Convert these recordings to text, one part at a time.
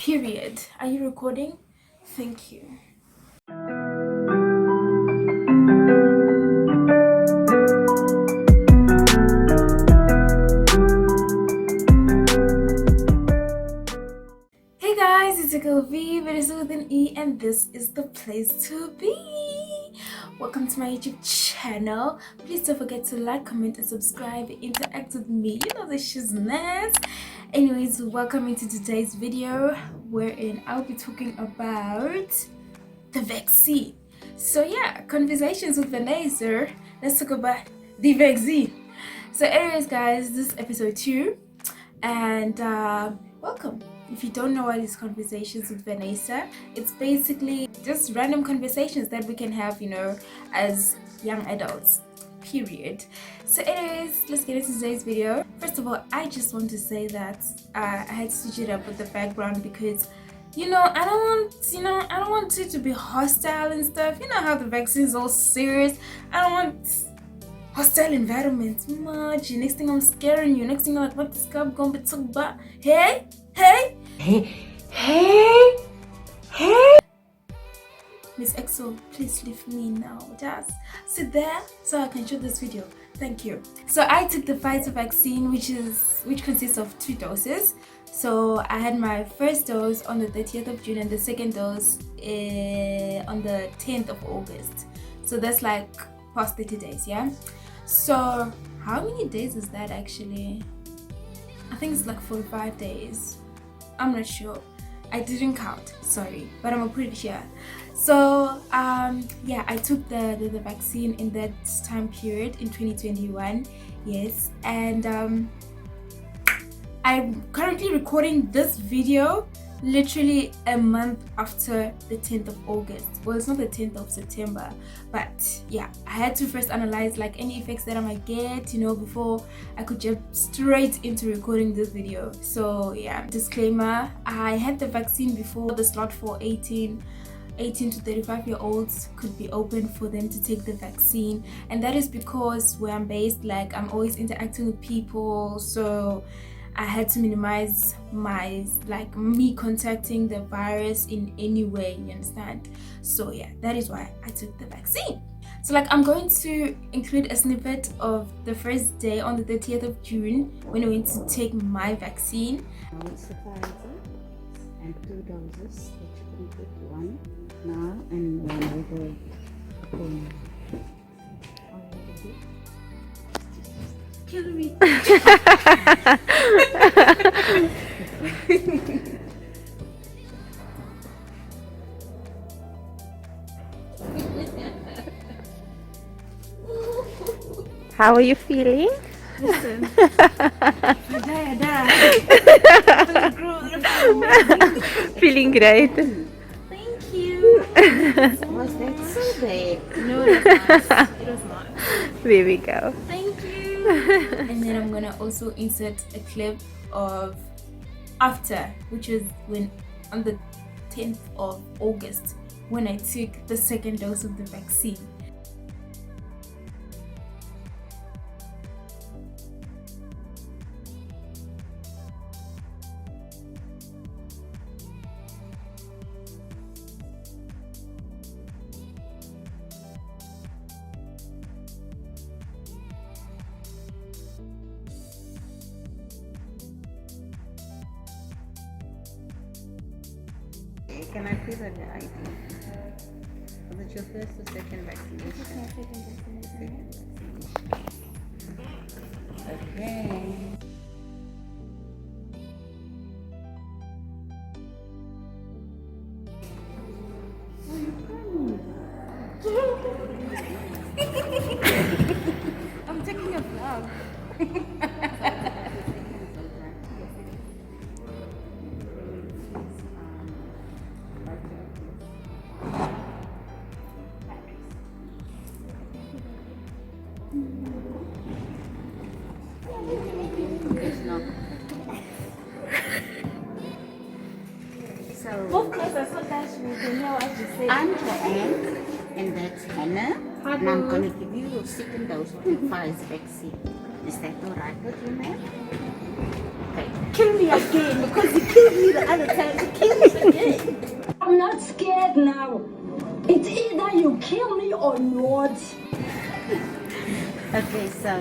Period. Are you recording? Thank you. Hey guys, it's your girl V, Vennesa with an E, and this is the place to be. Welcome to my YouTube channel. Please don't forget to like, comment, and subscribe. Interact with me. You know the shizness. Anyways, welcome into today's video, wherein I'll be talking about the vaccine. So yeah, conversations with Vennesa. Let's talk about the vaccine. So anyways guys, this is episode 2, and welcome. If you don't know what is Conversations with Vennesa, it's basically just random conversations that we can have, you know, as young adults, period. So anyways, let's get into today's video. First of all, I just want to say that I had to switch it up with the background because, you know, I don't want it to be hostile and stuff. You know how the vaccine is all serious. I don't want hostile environments much. Next thing I'm scaring you. Next thing I'm like, what is going to be talking about? Hey. Miss EXO, please leave me now. Just sit there so I can shoot this video. Thank you. So I took the Pfizer vaccine, which consists of 2 doses. So I had my first dose on the 30th of June and the second dose on the 10th of August. So that's like past 30 days, yeah? So how many days is that actually? I think it's like 45 days. I'm not sure. I didn't count, sorry, but I'm pretty sure. So yeah, I took the vaccine in that time period in 2021, yes, and I'm currently recording this video literally a month after the 10th of August. Well, it's not the 10th of September, but yeah, I had to first analyze like any effects that I might get, you know, before I could jump straight into recording this video. So yeah, disclaimer, I had the vaccine before the slot for 18 to 35 year olds could be open for them to take the vaccine, and that is because where I'm based, like, I'm always interacting with people, so I had to minimize me contacting the virus in any way, you understand? So yeah, that is why I took the vaccine. So like, I'm going to include a snippet of the first day on the 30th of June when I went to take my vaccine. It's the Pfizer and 2 doses, which you can put 1 now and 1 over Kill me. How are you feeling? Listen. I die. Feeling great. Thank you. Was that so bad? No, it was not. It was not. There we go. Thank you. And then I'm gonna also insert a clip of after, which was when on the 10th of August when I took the second dose of the vaccine. Can I please have your ID? Was it your first or second vaccination? Second vaccination. Okay. I'm taking a vlog. So, I'm Joanne, and that's Hannah, and I'm going to give you your second dose of the Pfizer vaccine. Is that alright with you, ma'am? Okay. Kill me again because you killed me the other time. You killed or not? Okay, so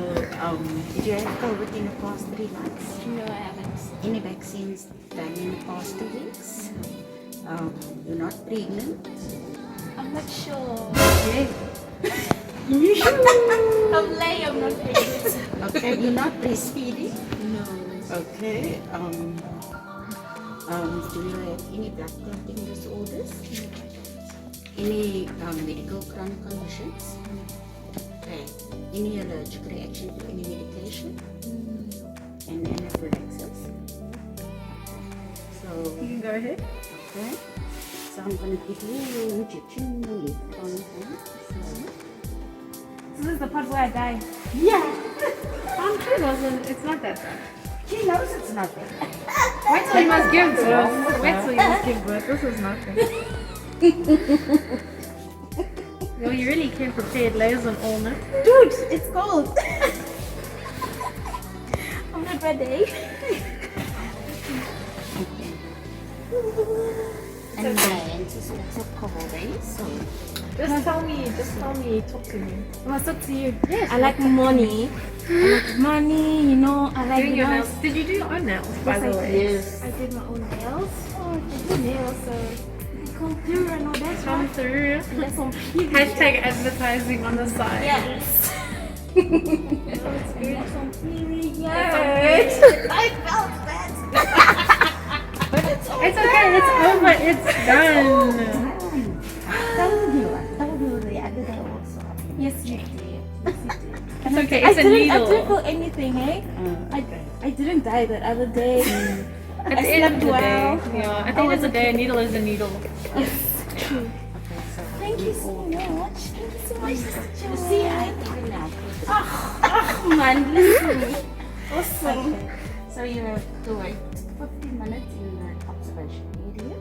did you have COVID in the past 3 months? No, I haven't. Any vaccines done in the past 2 weeks? You're not pregnant? I'm not sure. Okay. I'm lying, I'm not pregnant. Okay, you're not breastfeeding? No. Okay. Do you have any blood clotting disorders? Any medical chronic conditions? Okay. Any allergic reaction to any medication? And anaphylaxis? So, You can go ahead. okay. So I'm going to give you injection lip on hand. This is the part where I die. Yeah. I'm sure it's not that bad. She knows it's not bad. Wait till you must give birth. Wait till you must give birth. This is nothing. Well, you really came prepared, layers and all, no? Dude, it's cold. I'm not ready. And then it's also cold, eh? So, Just tell me, talk to me. I must talk to you. Yes. I like money. I like money, you know. I like Doing your nice- nails. Did you do your own nails, by Yes, the I way? did. yes. I did my own nails. Oh, I did nails, so they come through and all that Come stuff. through. And that's on period. Hashtag advertising on the side. Yes. That's on period. That's I felt that. It's okay, it's over, it's done. I told you the other day also. Yes, you did. It's okay, it's a I didn't needle. feel anything, hey? I didn't die that other day. At I the end of slept the day, well. yeah, at the end of the day, a needle is a needle. Yes, true. Okay, so Thank you so much. Thank you so much, Sister you Joy. see, I did it now. Man, listen. Awesome. Okay. So you have to wait 15 minutes in the observation area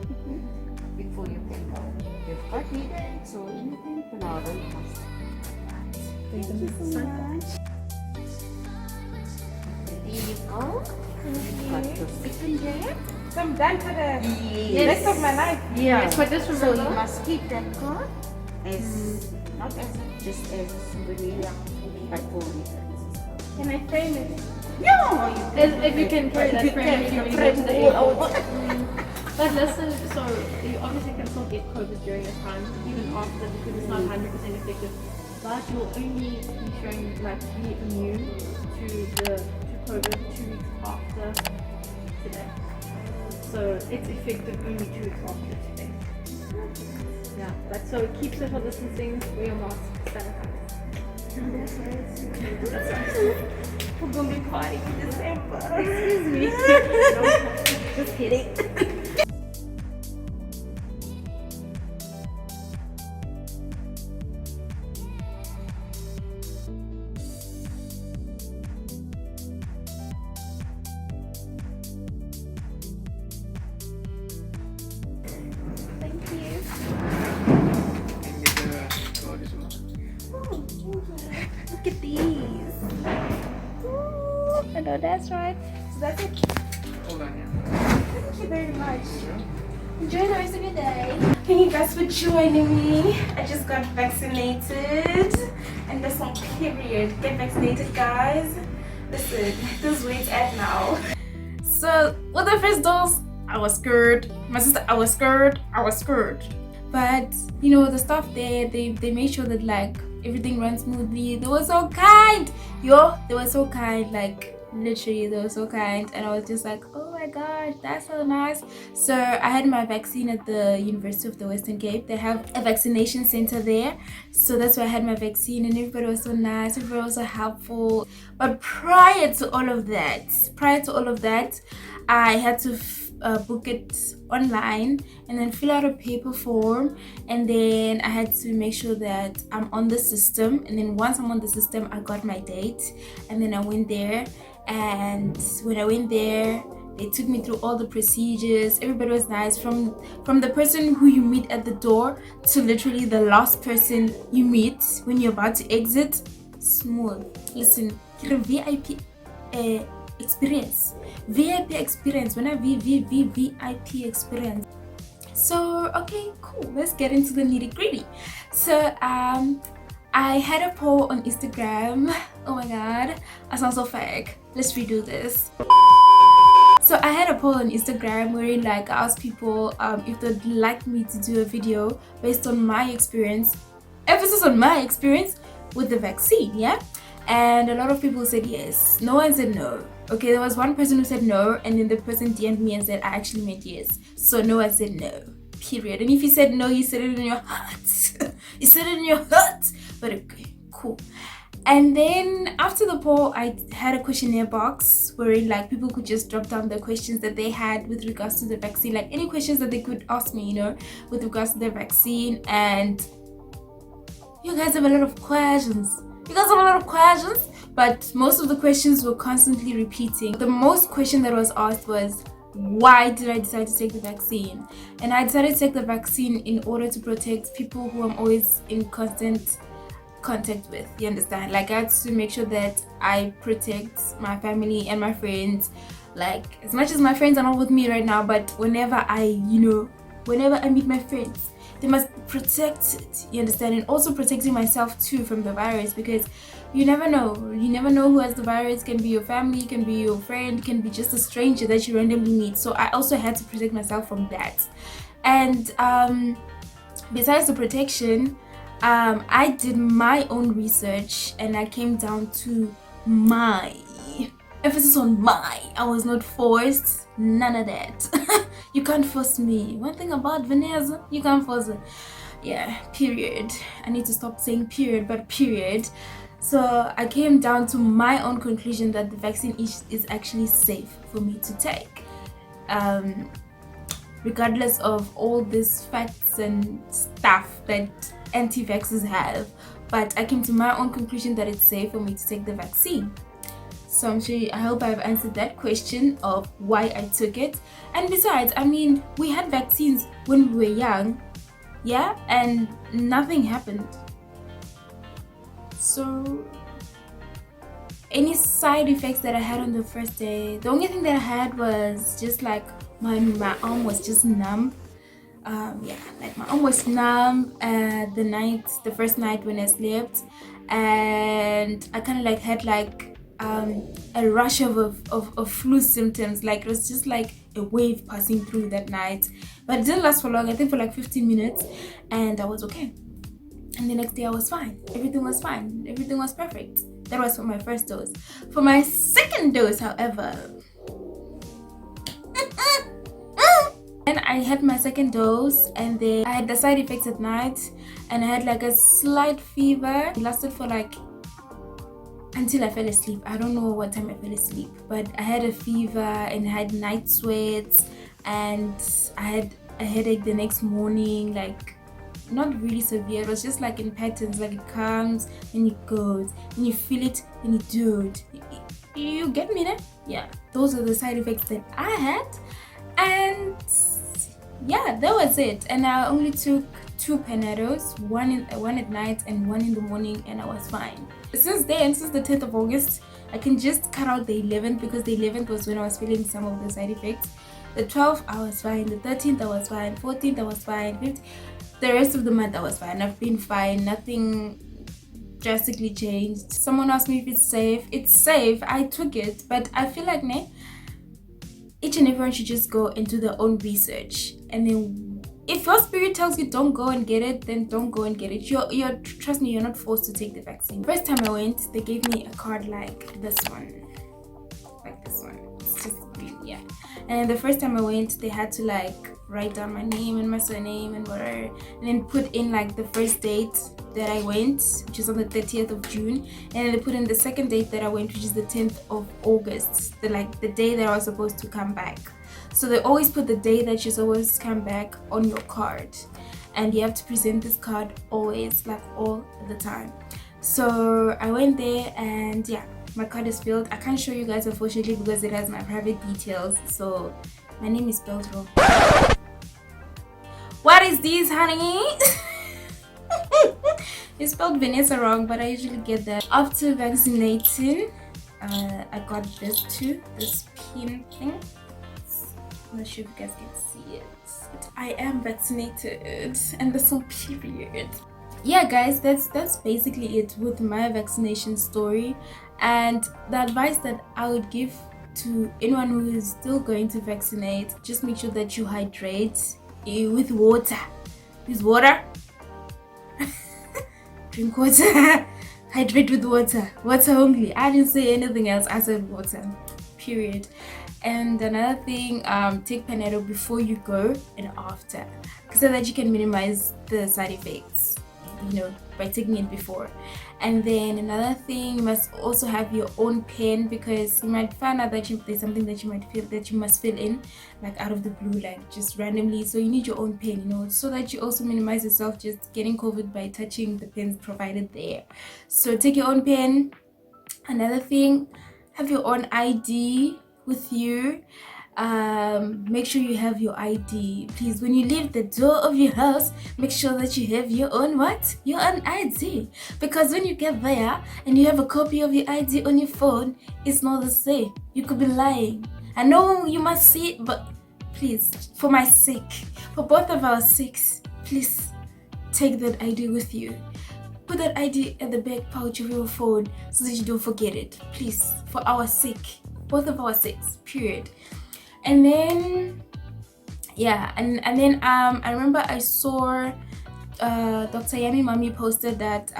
before you can go. If you've got headaches or anything, then I don't must. Thank you so much. There you go. You've got your second jab. So I'm done for the Yes. rest of my life. Yeah. Yes, but just So you remember. must keep that card as not as just as a souvenir, but for reference. Can I frame it? No, If you can carry that frame, if you really go to the airport. But listen, so you obviously can still get COVID during this time, even after, because it's not 100% effective. But you'll only be showing like be immune to COVID 2 weeks after today. So it's effective only 2 weeks after today. Yeah, but so keep social distancing, wear your mask, sanitize. That's right. That's right. We're gonna be partying in December. Excuse me. Just kidding. Thank you. Oh, thank you. Look at these. Ooh, I know that's right. So that's it. Thank you very much. Enjoy the rest of your day. Thank you guys for joining me. I just got vaccinated. And that's on period. Get vaccinated, guys. Listen, this is where it's at now. So, with the first dose, I was scared. My sister, I was scared. But, you know, the staff there, they made sure that, like, everything runs smoothly. They were so kind. They were so kind. Like, literally, they were so kind. And I was just like, oh my gosh, that's so nice. So I had my vaccine at the University of the Western Cape. They have a vaccination centre there. So that's where I had my vaccine, and everybody was so nice. Everybody was so helpful. But prior to all of that, I had to book it online and then fill out a paper form, and then I had to make sure that I'm on the system, and then once I'm on the system I got my date, and then I went there, and when I went there they took me through all the procedures. Everybody was nice, from the person who you meet at the door to literally the last person you meet when you're about to exit. Smooth. Listen, you're a VIP experience. VIP experience. When I VIP experience. So okay, cool, let's get into the nitty-gritty. So I had a poll on Instagram. Oh my god, I sound so fake. Let's redo this. So I had a poll on Instagram wherein like I asked people if they'd like me to do a video based on my experience, emphasis on my experience with the vaccine, yeah? And a lot of people said yes. No one said no. Okay, there was one person who said no, and then the person DM'd me and said I actually meant yes. So no one said no, period. And if you said no, you said it in your heart. You said it in your heart. But okay, cool. And then after the poll, I had a questionnaire box where like people could just drop down the questions that they had with regards to the vaccine, like any questions that they could ask me, you know, with regards to the vaccine. And you guys have a lot of questions. But most of the questions were constantly repeating. The most question that was asked was, why did I decide to take the vaccine? And I decided to take the vaccine in order to protect people who I'm always in constant contact with, you understand? Like I had to make sure that I protect my family and my friends, like as much as my friends are not with me right now, but whenever I meet my friends, they must be protected, you understand? And also protecting myself too from the virus, because you never know who has the virus. Can be your family, can be your friend, can be just a stranger that you randomly meet. So I also had to protect myself from that. And besides the protection, I did my own research and I came down to my, emphasis on my, I was not forced, none of that. You can't force me. One thing about Vennesa, you can't force it. Yeah, period. I need to stop saying period, but period. So I came down to my own conclusion that the vaccine is actually safe for me to take. Regardless of all these facts and stuff that anti-vaxxers have, but I came to my own conclusion that it's safe for me to take the vaccine. So I hope I've answered that question of why I took it. And besides, I mean, we had vaccines when we were young, yeah, and nothing happened. So any side effects that I had on the first day, the only thing that I had was just like my arm was just numb. Yeah, like my arm was numb the first night when I slept, and I kind of like had like a rush of flu symptoms. Like it was just like a wave passing through that night, but it didn't last for long. I think for like 15 minutes, and I was okay. And the next day I was fine. Everything was fine. Everything was perfect. That was for my first dose. For my second dose, however, and I had my second dose, and then I had the side effects at night, and I had like a slight fever. It lasted for like until I fell asleep. I don't know what time I fell asleep, but I had a fever and I had night sweats, and I had a headache the next morning, like not really severe. It was just like in patterns, like it comes and it goes, and you feel it and you do it. You get me there? Yeah, those are the side effects that I had. And yeah, that was it. And I only took 2 Panados, one at night and one in the morning, and I was fine. Since then, since the 10th of August, I can just cut out the 11th, because the 11th was when I was feeling some of the side effects. The 12th I was fine, the 13th I was fine, 14th I was fine, 15th, the rest of the month I was fine. I've been fine, nothing drastically changed. Someone asked me if it's safe. It's safe. I took it, but I feel like each and everyone should just go and do their own research. And then if your spirit tells you don't go and get it, then don't go and get it. You're trust me, you're not forced to take the vaccine. First time I went, they gave me a card like this one. Like this one. It's just green, yeah. And the first time I went, they had to like write down my name and my surname and whatever, and then put in like the first date that I went, which is on the 30th of June, and then they put in the second date that I went, which is the 10th of August, the day that I was supposed to come back. So they always put the day that you're supposed to come back on your card, and you have to present this card always, like all the time. So I went there, and yeah, my card is filled. I can't show you guys unfortunately because it has my private details, so my name is spelled wrong. What is this, honey? It's spelled Vennesa wrong, but I usually get that. After vaccinating, I got this too, this pin thing. I'm not sure if you guys can see it. But I am vaccinated, and that's on period. Yeah, guys, that's basically it with my vaccination story. And the advice that I would give to anyone who is still going to vaccinate, just make sure that you hydrate with water. Use water. Drink water. Hydrate with water. Water only. I didn't say anything else. I said water. Period. And another thing, take Periodt before you go and after, so that you can minimize the side effects, by taking it before. And then another thing, you must also have your own pen, because you might find out that there's something that you might feel that you must fill in, like out of the blue, like just randomly. So you need your own pen, so that you also minimize yourself just getting COVID by touching the pens provided there. So take your own pen. Another thing, have your own ID with you. Make sure you have your ID, please. When you leave the door of your house, make sure that you have your own your own ID, because when you get there and you have a copy of your ID on your phone, it's not the same. You could be lying. I know you must see it, but please, for my sake, for both of our sakes, please take that ID with you. Put that ID at the back pouch of your phone so that you don't forget it, please, for our sake, both of our sakes, period. And then I remember I saw Dr. Yami Mami posted that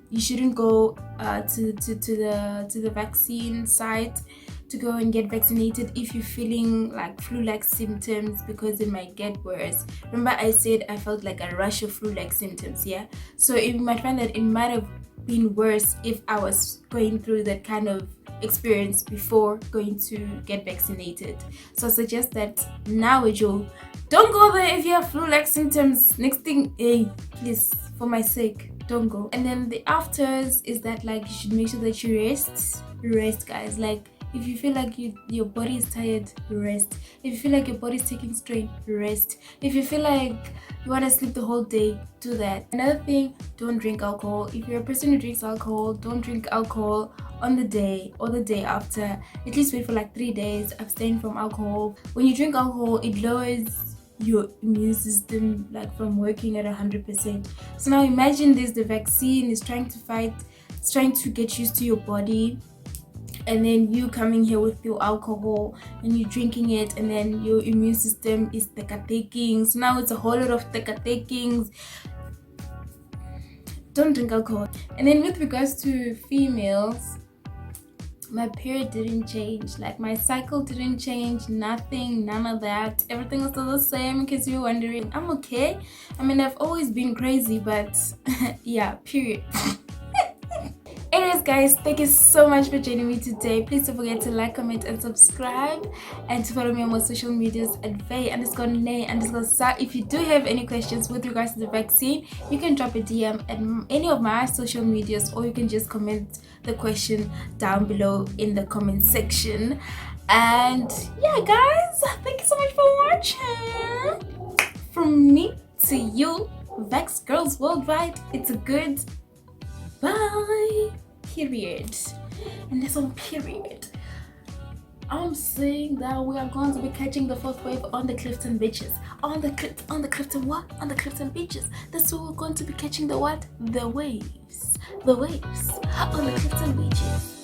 you shouldn't go to the vaccine site to go and get vaccinated if you're feeling like flu-like symptoms, because it might get worse. Remember I said I felt like a rush of flu-like symptoms, yeah? So you might find that it might have been worse if I was going through that kind of experience before going to get vaccinated. So I suggest that now, Joe, don't go there if you have flu-like symptoms. Next thing, please, for my sake, don't go. And then the afters is that, like, you should make sure that you rest, guys. Like, if you feel like your body is tired, rest. If you feel like your body is taking strain, rest. If you feel like you want to sleep the whole day, do that. Another thing, don't drink alcohol. If you're a person who drinks alcohol, don't drink alcohol on the day or the day after. At least wait for like 3 days, abstain from alcohol. When you drink alcohol, it lowers your immune system, like, from working at 100%. So now imagine this, the vaccine is trying to get used to your body, and then you coming here with your alcohol and you drinking it, and then your immune system is taking. So now it's a whole lot of taking. Don't drink alcohol. And then with regards to females, my period didn't change, like my cycle didn't change, nothing, none of that. Everything was still the same, in case you're wondering. I'm okay. I mean, I've always been crazy, but yeah, period. Anyways, guys, thank you so much for joining me today. Please don't forget to like, comment, and subscribe, and to follow me on my social medias at Vae_Nay_Sa. If you do have any questions with regards to the vaccine, you can drop a DM at any of my social medias, or you can just comment the question down below in the comment section. And yeah, guys, thank you so much for watching. From me to you, Vax Girls Worldwide, it's a good bye, period. And that's on period. I'm saying that we are going to be catching the fourth wave on the Clifton beaches. On the Clifton beaches. That's where we're going to be catching the what? The waves. The waves on the Clifton beaches.